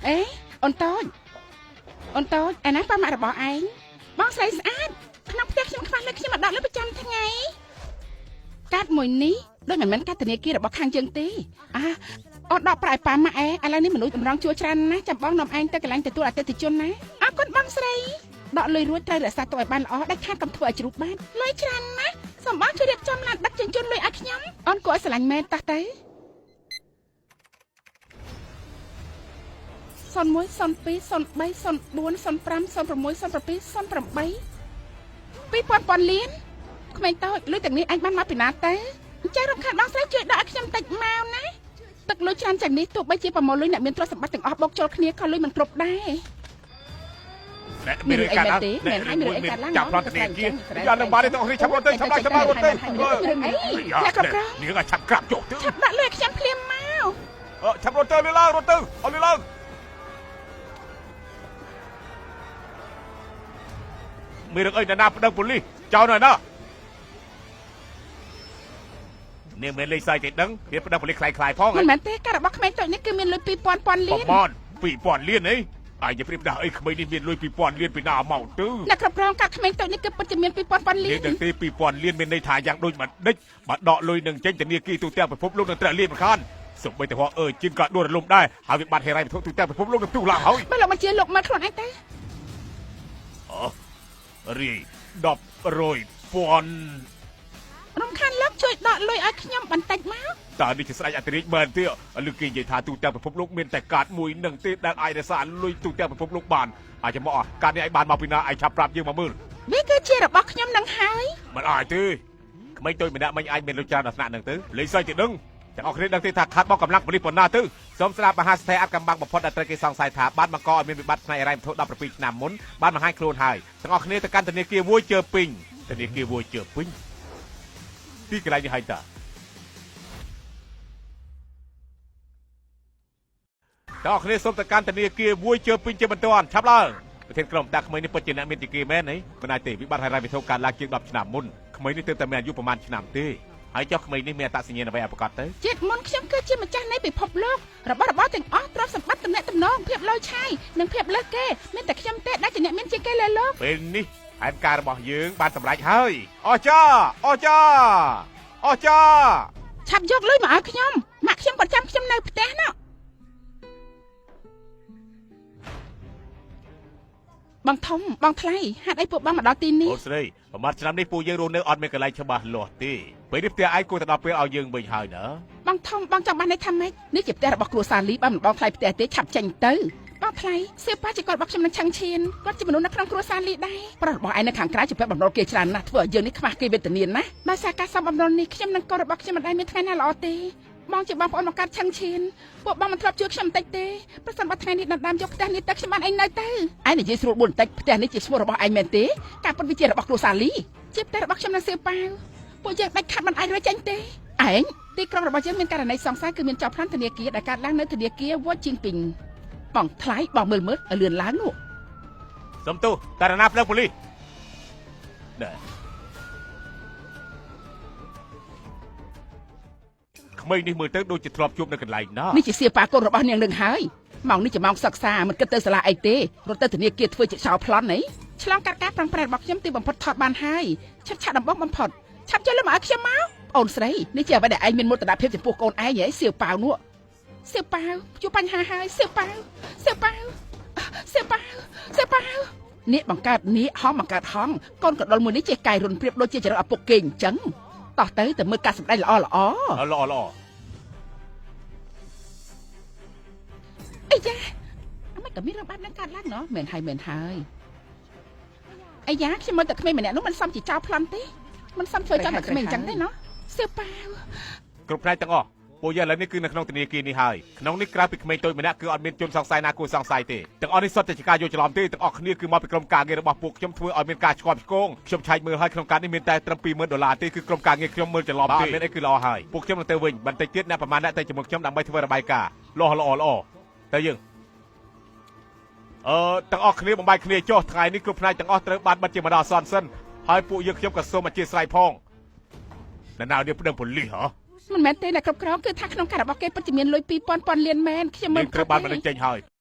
เอ๊ะអូនតូចឯណាប៉ាម៉ាក់របស់ឯងបងស្រីស្អាតក្នុងផ្ទះខ្ញុំខ្វះលុយខ្ញុំមកដកលុយប្រចាំថ្ងៃកាត់មួយនេះដូចមិនមែនកាត់ធនាគាររបស់ខាងយើងទេអូនដកប្រាក់ប៉ាម៉ាក់ឥឡូវនេះមនុស្សតម្រង់ជួច្រើនណាស់ចាំបងនាំឯងទៅកន្លែងទទួលអតិថិជនណាអរគុណបងស្រីដកលុយរួចត្រូវរក្សាទុកឲ្យបានល្អដាច់ខាតកុំធ្វើឲ្យជ្រុះបាត់លុយច្រើនណាស់សូមបងជួយរៀបចំឡានដឹកជញ្ជូនលុយឲ្យខ្ញុំអូនគួរឲ្យស្រឡាញ់មែនតោះទៅ01 02 03 04 05 06 07 2000 លានក្មេងតូចលុយទាំងនេះឯងបានមកពីណាទៅអញ្ចឹងរំខានបងស្រីជួយដកឲ្យខ្ញុំតិចមកណាទឹកលុយច្រើនយ៉ាងនេះទោះបីជាប្រមូលលុយអ្នកមានទ្រព្យសម្បត្តិទាំងអស់បោកចូលគ្នាក៏លុយមិនគ្រប់ដែរមានអីកាត់ទេមានឲ្យមានអីកាត់ឡើងចាប់ប្លន់ធនាគារយកនឹងបានទៅអស់នេះឆាប់រត់ទៅឆាប់ឡើងទៅអ្នកគ្រប់គ្រងនាងឲ្យឆាប់ក្រាបចុះទៅឆាប់ដាក់លុយខ្ញុំភ្លាមមកឆាប់រត់ទៅលឿនឡើងរត់ទៅអស់លឿនឡើងមានរឿងអីណាប្តឹងប៉ូលីសចោលហើយណានាងមានលេខសាយគេដឹងវាប្តឹងប៉ូលីសខ្លាយៗផងមិនមែនទេការរបស់ក្មេងតូចនេះគឺមានលុយ2000លានប្រមាណ2000លានអីអាយទៅប្រៀបដាស់អីក្មេងនេះមានលុយ2000លានពីណាមកទៅអ្នកគ្រប់គ្រងកាត់ក្មេងតូចនេះគឺពិតជាមាន2000លាននេះទេ2000លានមានន័យថាយ៉ាងដូចមិនដេចបើដកលុយនឹងចេញធនាគារទូទាំងពិភពលោកនឹងត្រូវលានមិនខានសូម្បីតែហោះជិនក៏ដួលរលំដែរហើយវាបាត់ហេរ៉ៃវត្ថុទូទាំងពិភពលោកនឹងទូឡើងហើយបើលោកបញ្ជាលោកមកខ្លួនឯងទៅរី10,000រំខានលោកជួយដកលុយឲ្យខ្ញុំបន្តិចមកតើនេះជាស្ដេចអធិរាជមែនទេលើគេនិយាយថាទូទាំងពិភពលោកមានតែកាតមួយនឹងទេដែលអាចរក្សាលុយទូទាំងពិភពលោកបានអាចមកកាតនេះឲ្យបានមកពីណាឲ្យឆាប់ប្រាប់យើងមកមើលវាគឺជារបស់ខ្ញុំនឹងហើយមិនអាចទេក្មេងតូចម្នាក់មិញអាចមានលុយច្រើនដល់ថ្នាក់នឹងទៅលេខសើចទៅដឹងទាំងអស់គ្នាដឹងទេថាខាត់បោកកម្លាំងប៉ូលីសប៉ុណ្ណាទៅសូមស្ដាប់មហាស្ថេរអត្តកម្បាំងបំផុតដែលត្រូវគេសង្ស័យថាបានបង្កឲ្យមានវិបត្តិផ្នែកហិរញ្ញវត្ថុ17ឆ្នាំមុនបានបង្ហាញខ្លួនហើយទាំងអស់គ្នាទៅកាន់ធនាគារមួយជើពេញធនាគារមួយជើពេញទីកន្លែងនេះហើយតាទាំងអស់គ្នាសូមទៅកាន់ធនាគារមួយជើពេញជាបន្ទាន់ឆាប់ឡើងប្រធានក្រុមតាក្មេងនេះពិតជាអ្នកមានទីគេមែនហីមិនអាចទេវិបត្តិហិរញ្ញវត្ថុកើតឡើងជាង10ឆ្នាំមុនក្មេងនេះទើបតែមានអាយុប្រហែលឆ្នាំទេហើយចុះក្មេងនេះមានអត្តសញ្ញាណអ្វីឲ្យប្រកាសទៅជាតិមុនខ្ញុំគឺជាម្ចាស់នៃពិភពលោករបស់ទាំងអស់ទ្រព្យសម្បត្តិតំណែងតំណងភាពលុយឆាយនិងភាពលើសគេមានតែខ្ញុំទេដែលជាអ្នកមានជាងគេលើលោកពេលនេះផែនការរបស់យើងបានសម្រេចហើយអស្ចារ្យឆាប់យកលុយមកឲ្យខ្ញុំម៉ាក់ខ្ញុំប្រចាំខ្ញុំនៅផ្ទះណោះបងធំបងថ្លៃហេតុអីពួកបងមកដល់ទីនេះអូស្រីប្រហែលឆ្នាំនេះពួកយើងរស់នៅអត់មានកន្លែងច្បាស់លាស់ទេពេលនេះផ្ទះឯងគួរតែដល់ពេលឲ្យយើងវិញហើយណាបងធំបងចង់បានន័យថាម៉េចនេះជាផ្ទះរបស់គ្រួសារលីបើមិនបងថ្លៃផ្ទះទេឆាប់ចេញទៅបងថ្លៃសៀវប៉ាជាគាត់របស់ខ្ញុំនឹងឆាំងឈៀនគាត់ជាមនុស្សនៅក្នុងគ្រួសារលីដែរប្រុសរបស់ឯងនៅខាងក្រៅជាពាក់បំណុលគេច្រើនណាស់ធ្វើឲ្យយើងនេះខ្វះគេវេទនាណាដោយសារការសំបំណុលនេះខ្ញុំនិងកូនរបស់ខ្ញុំមិនដែលមានថ្ងៃណាល្អទេបងជាបងប្អូនមកកាត់ឆាំងឈៀនពួកបងមិនធ្លាប់ជួយខ្ញុំបន្តិចទេប្រសិនបើថ្ងៃនេះដណ្ដើមយកផ្ទះនេះទៅខ្ញុំបានឯងនៅទៅឯងនិយាយស្រួលបួនបន្តិចផ្ទះនេះជាឈ្មោះរបស់ឯងមែនទេការពិតវាជារបស់គ្រួសារលីជាផ្ទះរបស់ខ្ញុំនិងសៀវប៉ាពួកយើងដាច់ខាត់មិនអាចរើចេញទេឯងទីក្រុងរបស់យើងមានករណីសង្ស័យគឺមានចោរប្លន់ធនាគារដែលកើតឡើងនៅធនាគារវ៉ាជីងពីងបងថ្លៃបងមើលឲ្យលឿនឡើងនោះសុំទោសតារណាផ្លូវប៉ូលីសក្មេងនេះមើលទៅដូចជាធ្លាប់ជួបនៅកន្លែងណានេះជាសៀវប៉ាកូនរបស់នាងនឹងហើយម៉ោងនេះជាម៉ោងសិក្សាមិនគិតទៅសាលាអីទេរត់ទៅធនាគារធ្វើជាចោរប្លន់នេះឆ្លងកាត់ការប្រឹងប្រែងរបស់ខ្ញុំទីបំផុតថតបានហើយឆាប់ដំបងបំផុតឆាប់ចូលលុយមកឲ្យខ្ញុំមកអូនស្រីនេះជាអ្វីដែលឯងមានមោទនភាពចំពោះកូនឯងហ៎សៀវប៉ាវនោះសៀវប៉ាវជួបបញ្ហាហើយសៀវប៉ាវនេះបង្កើតនេះហងបង្កើតហងកូនកដុលមួយនេះចេះកាយរុនព្រៀបដូចជាចរិតឪពុកគេអញ្ចឹងតោះទៅមើលការសម្ដែងល្អអីយ៉ាអមិនក៏មានរឿងបែបហ្នឹងកើតឡើងណ៎មែនហើយអីយ៉ាខ្ញុំមើលតែក្មេងម្នាក់នោះមិនសមជាចោរប្លន់ទេមិនសមធ្វើចាំតែក្មេងអញ្ចឹងទេណ៎សៀវប៉ាវគ្រប់ផ្នែកទាំងអស់ពួកយើងឥឡូវនេះគឺនៅក្នុងធនាគារនេះហើយក្នុងនេះក្រៅពីក្មេងតូចម្នាក់គឺអត់មានជនសង្ស័យណាគួរសង្ស័យទេទាំងអស់នេះសុទ្ធតែជាការយល់ច្រឡំទេទាំងអស់គ្នាគឺមកពីក្រុមការងាររបស់ពួកខ្ញុំធ្វើឲ្យមានការឆ្គាប់ឆ្គងខ្ញុំឆែកមើលហើយក្នុងការនេះមានតែត្រឹម$20,000ទេគឺក្រុមការងារខ្ញុំមើលច្រឡំទេមានអីគឺល្អហើយពួកខ្ញុំនឹងទៅវិញបន្តិចទៀតអ្នកប្រមាណអ្នកទៅជាមួយខ្ញុំដើម្បីធ្វើរបាយការណ៍ល្អទៅយើងទាំងអស់គ្នាបំបាយគ្នាចុះថ្ងៃនេះគ្រប់ផ្នែកទាំងអស់ត្រូវបានបិទជាបណ្ដោះអាសន្នសិនហើយពួកយើងខ្ញុំក៏សូមអធិស្ឋានផងណ៎នាងប្តឹងប៉ូលីសហ៎មិនមែនទេអ្នកគ្រប់គ្រងគឺថាក្នុងការរបស់គេពិតជាមានលុយ2000លានមែនខ្ញុំមិនត្រូវបានបណ្ដឹងចេញហើយ